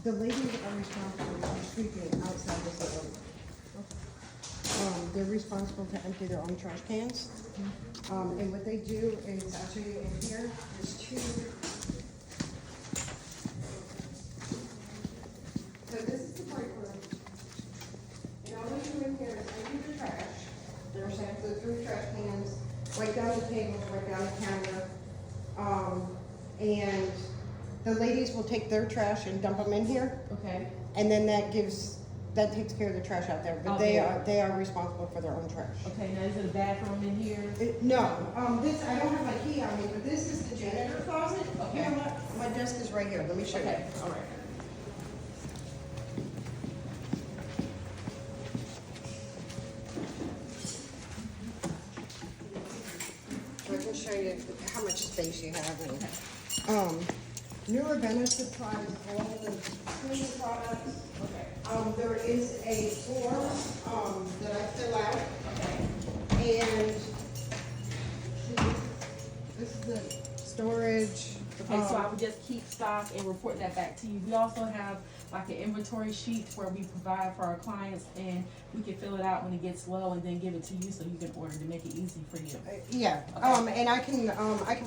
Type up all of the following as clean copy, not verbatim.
The ladies are responsible for sweeping outside this area. They're responsible to empty their own trash cans. And what they do is, I'll show you in here, there's two. So this is the break room. And all they do in here is empty the trash. They're sent to the three trash cans, right down the tables, right down the counter. And the ladies will take their trash and dump them in here. Okay. And then that takes care of the trash out there, but they are responsible for their own trash. Okay, now is it a bathroom in here? No, this, I don't have my key on me, but this is the janitor closet. Okay. You know what? My desk is right here, let me show you. Okay, all right. So I can show you how much space you have. And, Newer Benna supplies all the cleaning products. Okay. There is a form, that I fill out. Okay. And this is the storage. Okay, so I would just keep stock and report that back to you. We also have like an inventory sheet where we provide for our clients, and we can fill it out when it gets low and then give it to you so you can order to make it easy for you. Yeah, Okay. and I can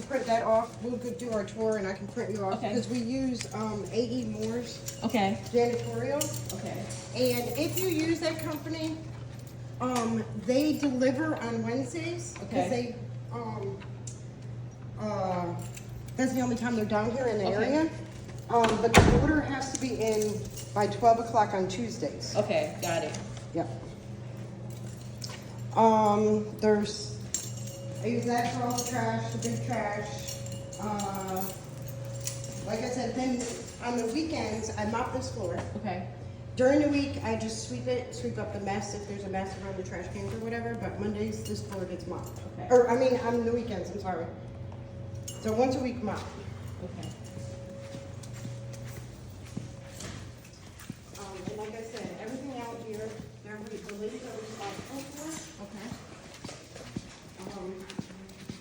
print that off. We'll go do our tour and I can print you off. Okay. Because we use, A.E. Moore's Okay. janitorial. Okay. And if you use that company, they deliver on Wednesdays. Because Okay. that's the only time they're down here in the Okay. area. But the order has to be in by 12 o'clock on Tuesdays. Okay, got it. Yep. I use that for all the trash, the big trash. Like I said, then on the weekends, I mop this floor. Okay. During the week, I just sweep up the mess if there's a mess around the trash cans or whatever, but Mondays, this floor gets mopped. Okay. Or, I mean, on the weekends, I'm sorry. So once a week mop. Okay. And like I said, everything out here, the ladies are responsible for. Okay.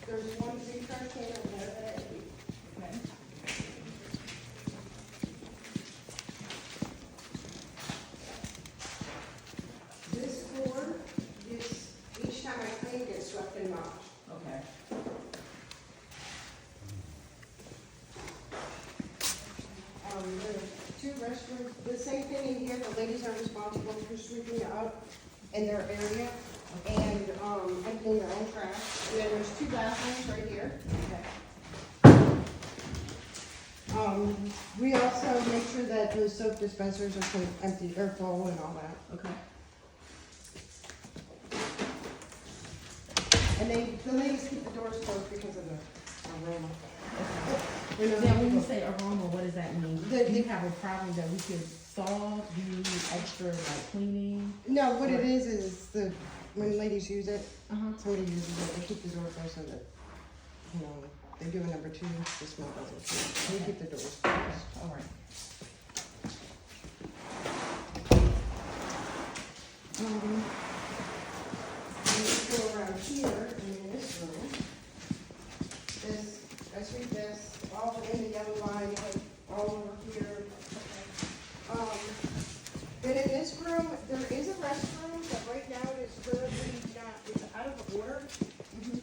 There's one big trash can over there that I empty. Okay. This floor is, each time I clean, gets swept and mopped. Okay. There's two restrooms, the same thing in here, the ladies are responsible for sweeping up in their area and, emptying their own trash. And then there's two bathrooms right here. Okay. We also make sure that the soap dispensers are empty, or full and all that. Okay. And the ladies keep the doors closed because of the aroma. Now, when you say aroma, what does that mean? The- Do you have a problem that we could solve? Do you need extra, like, cleaning? No, what it is when ladies use it, Uh-huh. somebody uses it, they keep the door closed so that, they do a number two, the smell doesn't change. They keep the doors closed. All right. Let's go around here, and in this room, I sweep this, all in the yellow line, like, all over here. Then in this room, there is a restroom, but right now it is currently not, it's out of order. We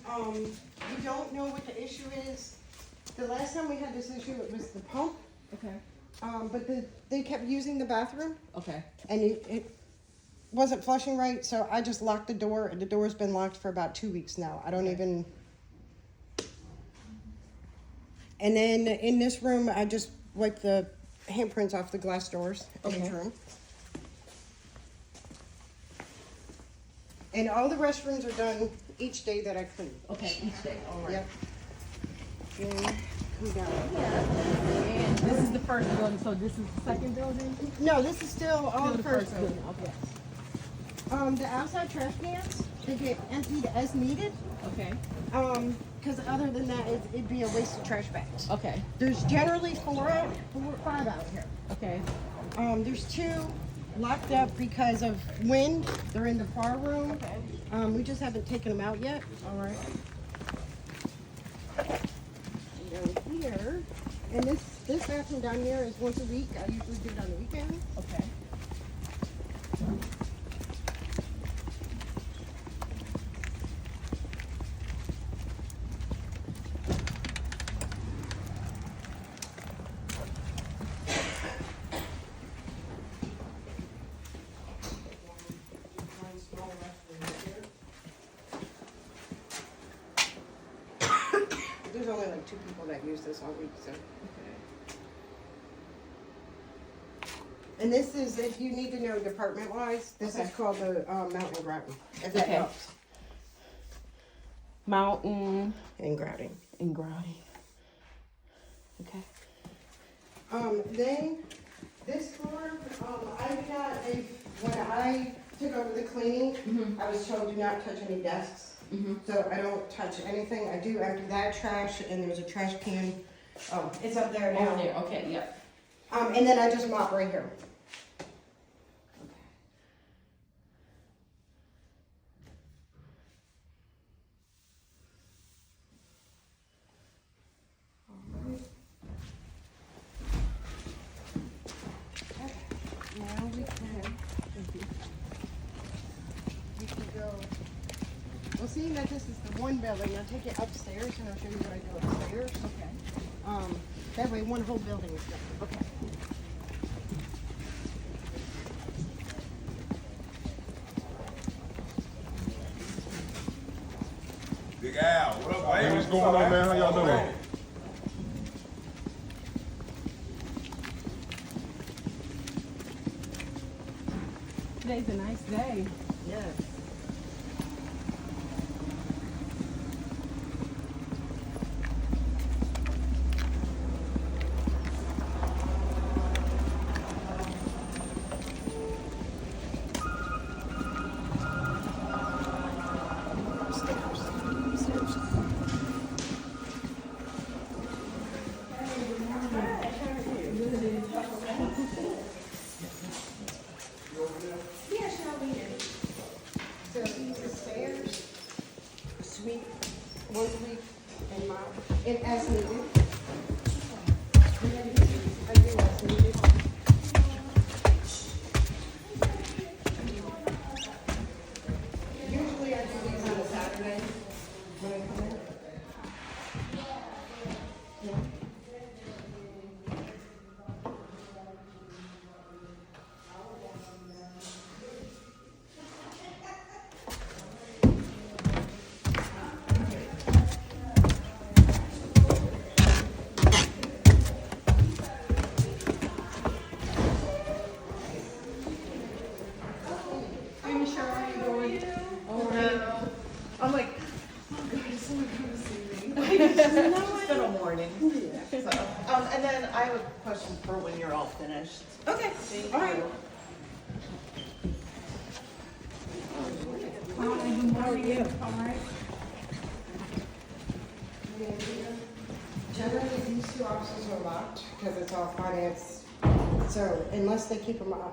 don't know what the issue is. The last time we had this issue, it was the pump, Okay. but they kept using the bathroom, Okay. and it wasn't flushing right, so I just locked the door, and the door's been locked for about 2 weeks now. I don't even. And then in this room, I just wiped the handprints off the glass doors in each Okay. room. And all the restrooms are done each day that I clean. Okay, each day, all right. Yep. And come down. And this is the first building, so this is the second building? No, this is still all Still the first building. Okay. The outside trash cans, they get emptied as needed. Okay. Because other than that, it'd be a waste of trash bags. Okay. There's generally five out here. Okay. There's two locked up because of wind. They're in the bar room. Okay. We just haven't taken them out yet. All right. And down here And this bathroom down here is once a week. I usually do it on the weekend. Okay. There's only like 2 people that use this all week, so. And this is, if you need to know department-wise, this is called the mountain grouting, if that Okay. helps. Mountain And grouting. and grouting. Okay. Then this floor, when I took over the cleaning, I was told do not touch any desks. So I don't touch anything. I do empty that trash, and there's a trash can. Oh, it's up there now. Over there. Okay. Yep. And then I just mop right here. Now we can go. Well, seeing that this is the one building, I'll take you upstairs and I'll show you what I do upstairs. Okay. That way one whole building is done. Okay. Big Al, what up, Hey, man? what's going on, man? How y'all doing? Today's a nice day. Yes. So these are stairs, sweep once a week, and mop, and as needed. I do as needed. Usually I do these on a Saturday when I come in. Yeah. Hey, Michelle, how you doing? All right. I'm like, oh God, it's so good to see me. It's been a morning. So, and then I have a question for when you're all finished. Okay, Thank all right. you. Hi. Good morning. All right. Generally, these 2 offices are locked because it's all finance. So unless they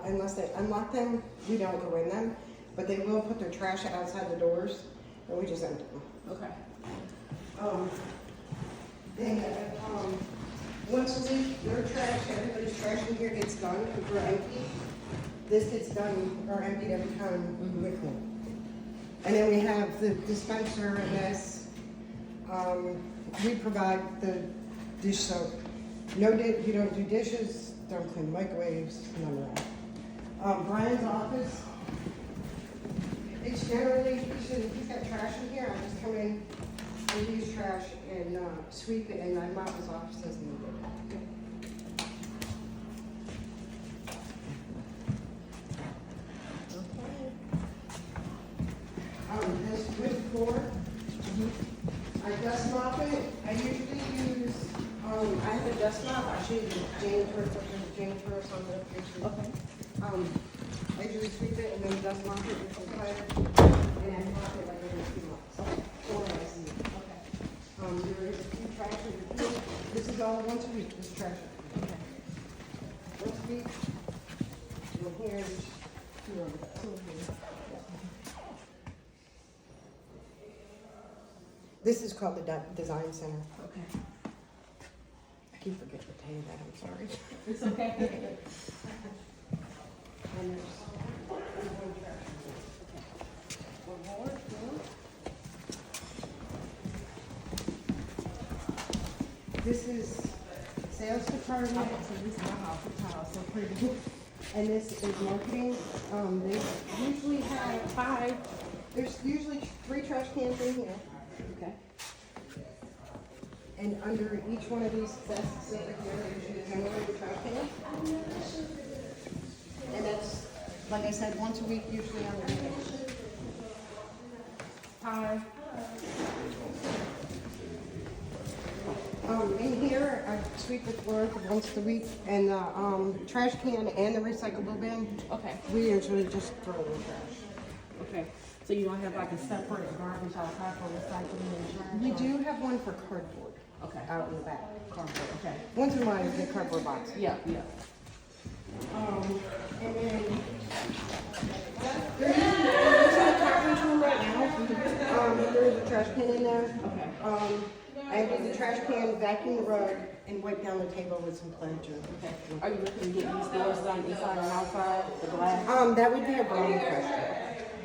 unless they unlock them, we don't go in them. But they will put their trash outside the doors, and we just empty them. Okay. Then, once a week, their trash, everybody's trash in here gets done if we're empty. This gets done or emptied every time we clean. And then we have the dispenser and this. We provide the dish soap. You don't do dishes, don't clean microwaves, none of that. Brian's office, it's generally, he's got trash in here, I just come in, I use trash and sweep it, and I mop his office as needed. This wood floor, I dust mop it. I usually use, I have a dust mop. I should use janitor, janitor's on the picture. Okay. I usually sweep it and then dust mop it with some tire, and then mop it like every 2 months. Okay. Or less. Okay. There is a few trash in the field. This is all once a week, this trash. Okay. Once a week. And here's 2 of them. 2 of these. This is called the design center. Okay. keep forgetting to tell you that, I'm sorry. It's okay. And there's one trash. One more, This is sales department. So this is my house, it's house, so pretty. And this is marketing. They usually have Five. there's usually 3 trash cans in here. Okay. And under each one of these desks over here, there's generally the trash can. And that's, like I said, once a week, usually on the weekends. Five. In here, I sweep the floor once a week, and the trash can and the recyclable bin, Okay. we usually just throw in the trash. Okay. So you don't have like a separate garbage outside for recycling and trash? We or- do have one for cardboard Okay. out in the back. Cardboard, okay. Once in a while, you get cardboard boxes. Yeah, yeah. And then there's a conference room right now. There's a trash can in there. Okay. I empty the trash can, vacuum the rug, and wipe down the table with some pledge. Okay. Are you looking to get these doors done inside and outside, the glass? That would be a Brian question.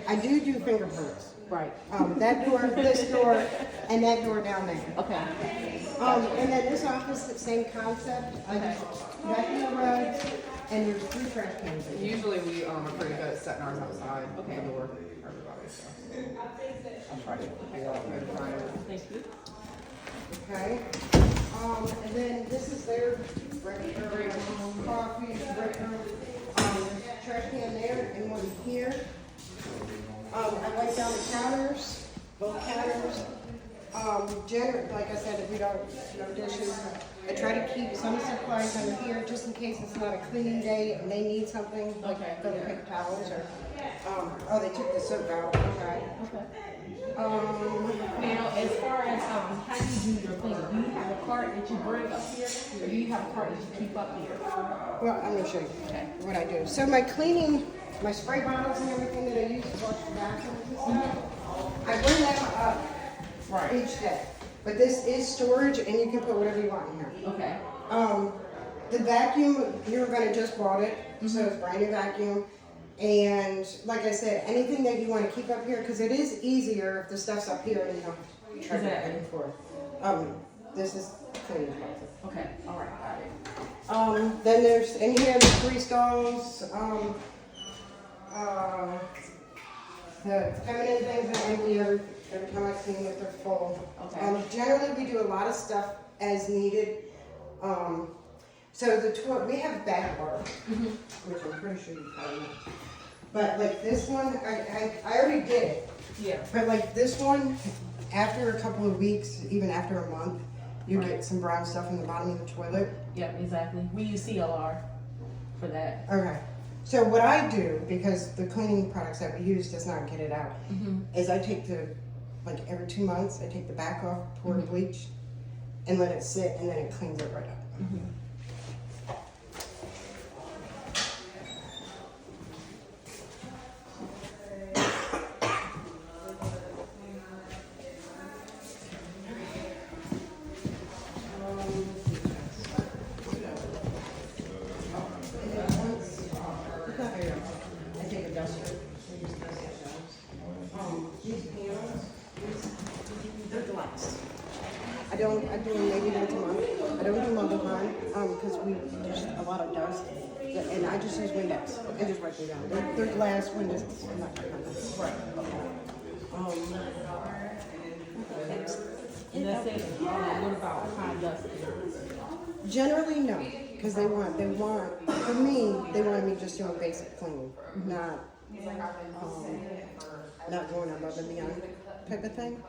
I do fingerprints. Right. That door, this door, and that door down there. Okay. And then this office, the same concept. I just vacuum the rugs, and there's 3 trash cans in here. Usually we are pretty good at setting ours outside the door for everybody. So I'll try to figure out a good time. Thank you. Okay. And then this is their break room, coffee, break room. There's a trash can there and one here. I wipe down the counters, both counters. Like I said, if we don't, no dishes, I try to keep some supplies under here just in case it's not a cleaning day and they need something, like Okay. go pick towels or, oh, they took the soap out, okay. Okay. Um, Now, as far as how do you do your cleaning? Do you have a cart that you bring up here, or do you have a cart that you keep up here? Well, I'm gonna show you what I do. So my cleaning, my spray bottles and everything that I use to wash the bathrooms and stuff, I bring them up each day. But this is storage and you can put whatever you want in here. Okay. The vacuum, you're gonna just bought it, so it's brand new vacuum. And like I said, anything that you wanna keep up here, cause it is easier if the stuff's up here and you don't have to travel back and forth. This is cleaning closet. Okay. All right. Got it. Then there's, in here, the 3 stalls, the feminine things are empty every time I clean it, they're full. Okay. Generally, we do a lot of stuff as needed. So we have back bar, which I'm pretty sure you probably know. But like this one, I already did it. Yeah. But like this one, after a couple of weeks, even after a month, you get some brown stuff in the bottom of the toilet. Yep. Exactly. We use CLR for that. Okay. So what I do, because the cleaning products that we use does not get it out, is I take like every 2 months, I take the back off, pour the bleach, and let it sit, and then it cleans it right up. I take a duster. These panels, they're glass. I do them maybe once a month. I don't do them all the time, because there's a lot of dust. And I just use Windex and just wipe them down. They're glass windows. Right. And that's it. What about high dust? Generally, no, because they want, for me, they wanted me just doing basic cleaning, not going above and beyond type of thing.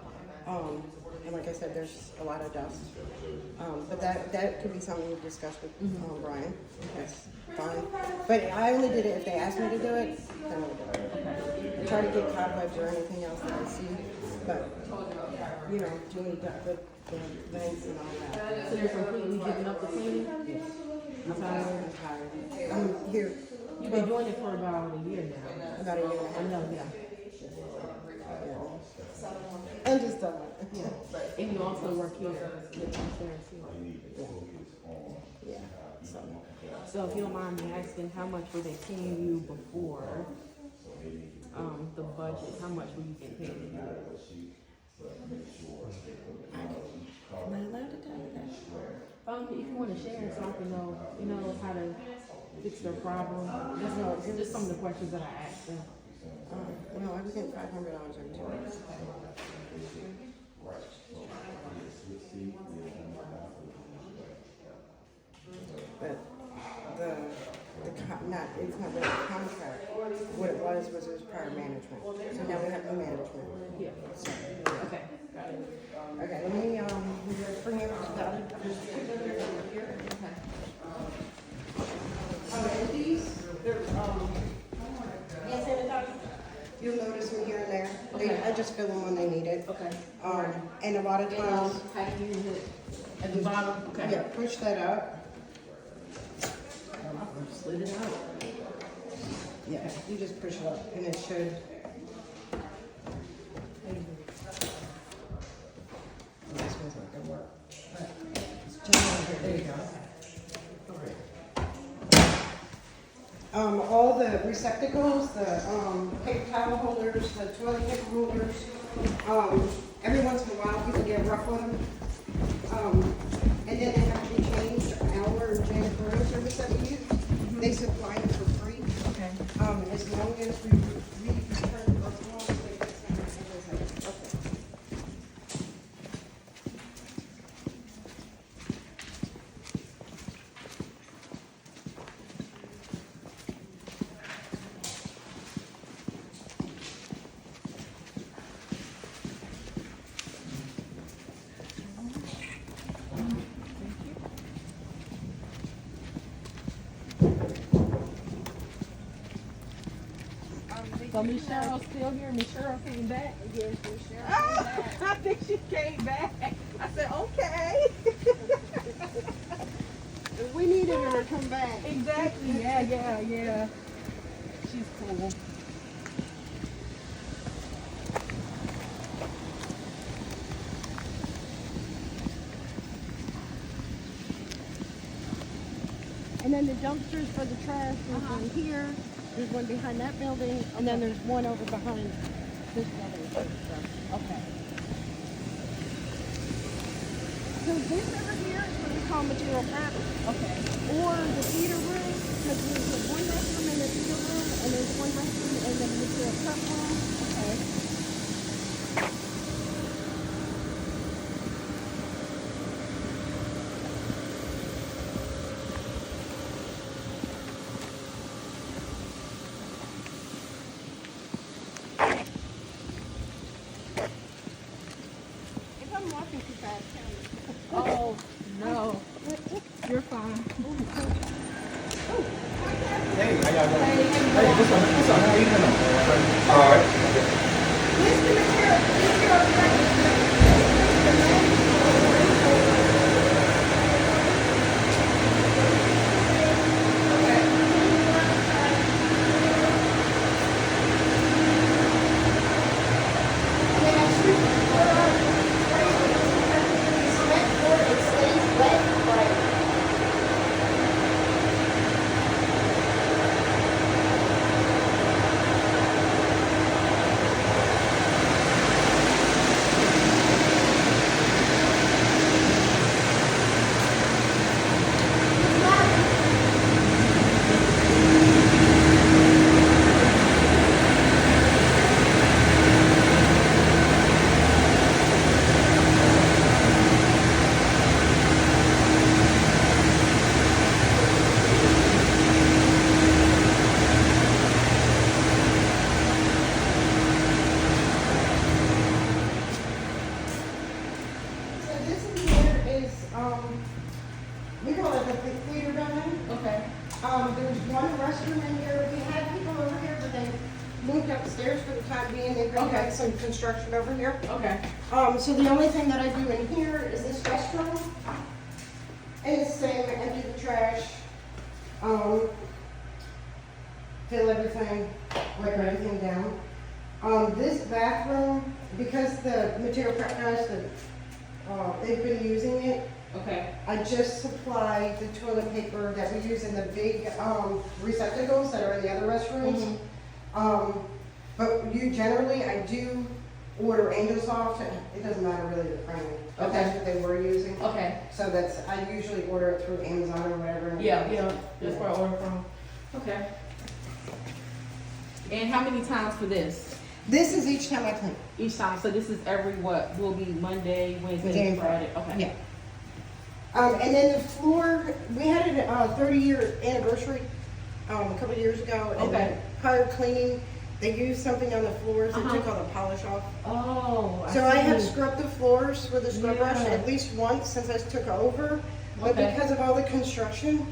And like I said, there's a lot of dust. But that could be something we discuss with Brian. That's fine. But I only did it if they asked me to do it, then I'll do it. I try to get cobwebs or anything else that I see, but, doing the vents and all that. So you're completely giving up the cleaning? I'm tired. I'm here You've been doing it for about a year now. about a year and a I half. know, yeah. I'm just done. Yeah. And you also work here with transparency. So if you don't mind me asking, how much were they paying you before, the budget, how much were you getting paid? Am I allowed to tell you that? If you wanna share, so I can know, how to fix their problem. Just some of the questions that I asked them. No, I was getting $500 every 2 weeks. But it's not really a contract. What it was prior management. So now we have new management. Yeah. So, Okay, got it. okay, let me, just bring you up to the other. And these, they're, hand sanitizer. You'll notice them here and there. Okay. I just fill them when they need it. Okay. And a lot of times, How do you use it? At the bottom? Okay. yeah, push that up. Slid it out. Yeah, you just push it up and it should. This one's not gonna work. But it's just over here. There you go. All the receptacles, the paper towel holders, the toilet paper holders, every once in a while people get rough with them. And then they have to be changed. Our janitorial service that we use, they supply them for free. Okay. As long as we return the long as they get some everything. Okay. So Miss Cheryl's still here? Miss Cheryl came back? Yes, Miss Cheryl. I think she came back. I said, okay. We needed her to come back. Exactly. Yeah. She's cool. And then the dumpsters for the trash, there's one here, there's one behind that building, and then there's one over behind this building. Okay. So this over here is what we call material prep, Okay. or the theater room, because there's one restroom in the theater room, and there's one restroom in the material prep room. Okay. If I'm walking too fast, tell me. Oh, no. You're fine. Hey, how y'all doing? Hey, what's up? How you doing? All right. This is the material prep. So this in here is, we call it the theater building. Okay. There's one restroom in here. We had people over here, but they moved upstairs for the time being. They've been Okay. doing some construction over here. Okay. So the only thing that I do in here is this restroom. And it's the same, empty the trash, fill everything, wipe everything down. This bathroom, because the material prep guys, they've been using it, Okay. I just supplied the toilet paper that we use in the big, receptacles that are in the other restrooms. But generally, I do order Angel Soft, and it doesn't matter really the brand, but that's what they were using. Okay. So I usually order it through Amazon or whatever. and- Yeah, that's where I order from. Okay. And how many times for this? This is each time I clean. Each time, so this is every what, will be Monday, Wednesday Wednesday, and Friday, okay. Yeah. And then the floor, we had a 30-year anniversary, a couple of years ago. And Okay. prior cleaning, they used something on the floors that took Uh-huh. all the polish off. Oh, So I have see. scrubbed the floors with a scrub brush Yeah. at least once since I took over. But Okay. because of all the construction,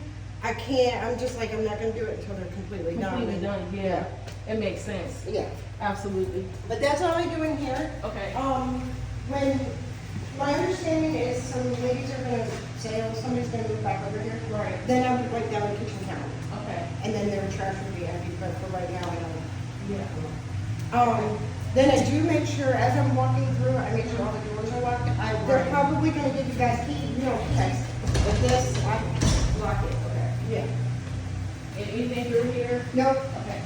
I can't, I'm just like, I'm not gonna do it until they're completely done. Completely done, yeah, it makes sense, Yeah, absolutely. but that's all I do in here. Okay. When, my understanding is some ladies are gonna sail, somebody's gonna move back over here. Right. Then I would write down the kitchen counter, Okay, and then their trash would be empty, but for right now, I don't. yeah. Then I do make sure, as I'm walking through, I make sure all the doors are locked. They're Right. probably gonna give you guys key, you know, text, but this, I lock it. Okay. Yeah. And anything through here? Nope, Okay.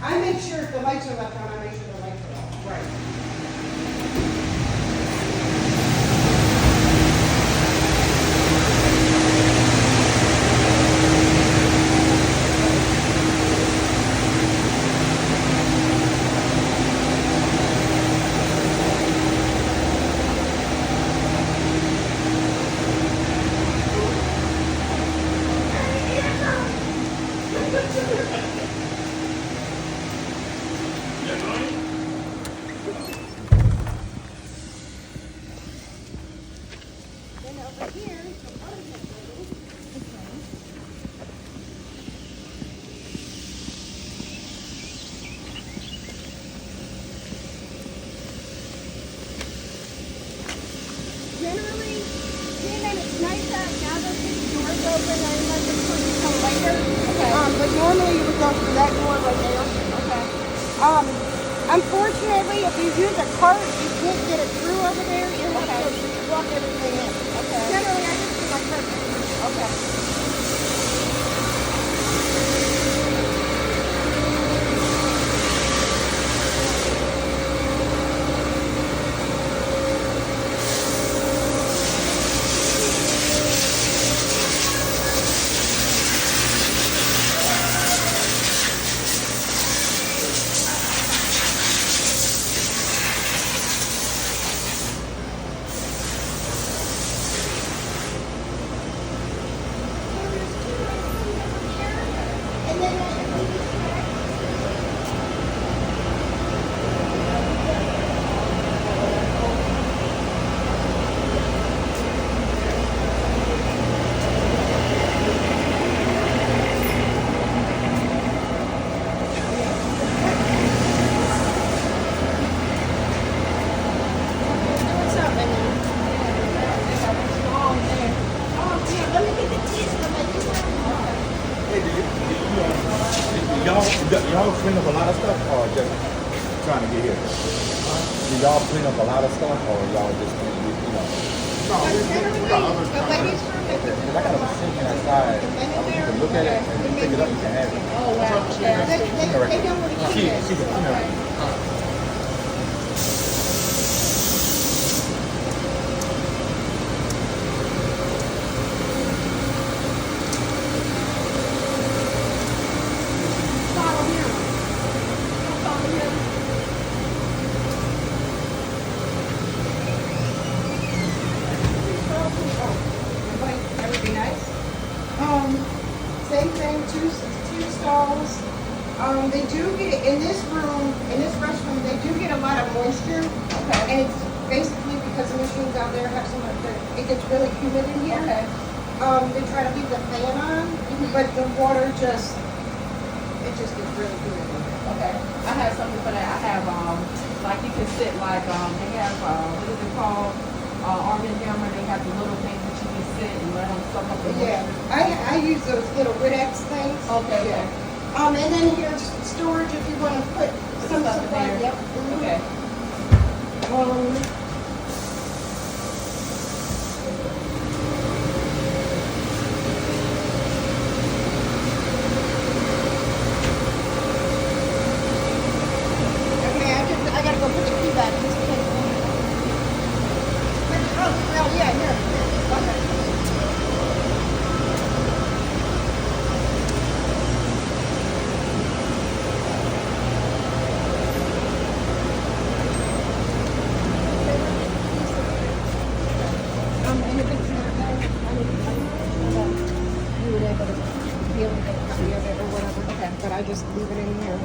I make sure if the lights are left on, I make sure the lights are off. Right. Then over here, the other building. Generally, seeing that it's nice out now, those big doors open, I let the person come later. But normally you would go through that door right there. Okay. Unfortunately, if you use a cart, you can't get it through over there. You have Okay. to walk everything in. Okay. Generally, I just do my cart. Okay. And then what's up, baby? Let me get the keys from my Hey, y'all clean up a lot of stuff or just trying to get here? Do y'all clean up a lot of stuff or y'all just, The ladies room, Because I got a machine outside. You can look at it and you pick it up, you can have it. Oh, wow. they don't want to keep it. She can clean it. Follow him. Follow him. Everything nice? Same thing, two stalls. They do get, in this room, in this restroom, they do get a lot of moisture. Okay. And it's basically because the machines out there have so much, it gets really humid in here. Okay. They try to leave the fan on, but the water just, it just gets really humid in here. Okay, I have something for that. I have, like you can sit like, they have, what is it called? Arm and Hammer, they have the little things that you can sit and let them suck up the Yeah, moisture. I use those little Rid-X things. Okay, okay. And then here's storage if you want to put some Stuff in supplies. there. Yep. Mhm. Okay. I just leave it in here.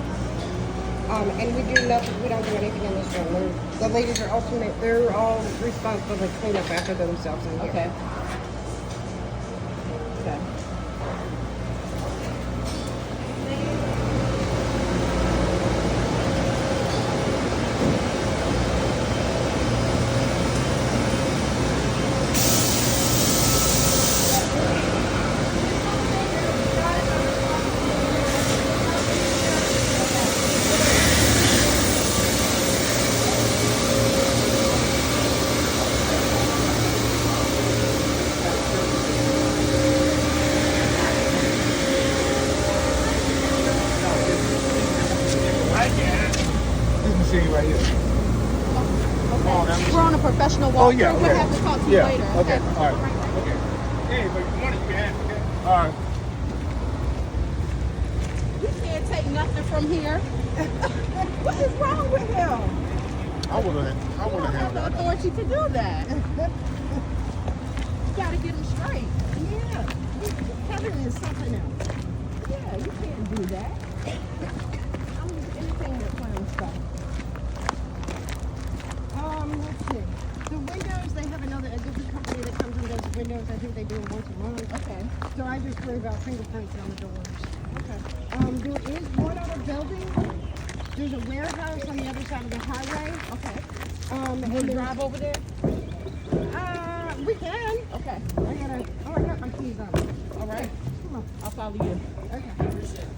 And we do nothing, we don't do anything in this room. The ladies are they're all responsible to clean up after themselves in here. Okay. Okay. This machine right here. Oh, that machine. We're on a professional Oh, walkthrough. yeah, We'll okay. have to talk to you Yeah, later. okay, all right, okay. Hey, but you want it, you can. Okay. All right. You can't take nothing from here. What is wrong with him? I would You have don't have handled the that. authority to do that. You gotta get him straight. Yeah, Kevin is something else. Yeah, you can't do that. I don't do anything but clown stuff. Let's see. The windows, they have a different company that comes and does the windows. I think they do them once a month. Okay. So I just worry about fingerprints on the doors. Okay. There is one other building. There's a warehouse on the other side of the highway. Okay. And We'll there's- drive over there? we can. Okay. I got my keys on. All right. Come on. I'll follow you. Okay.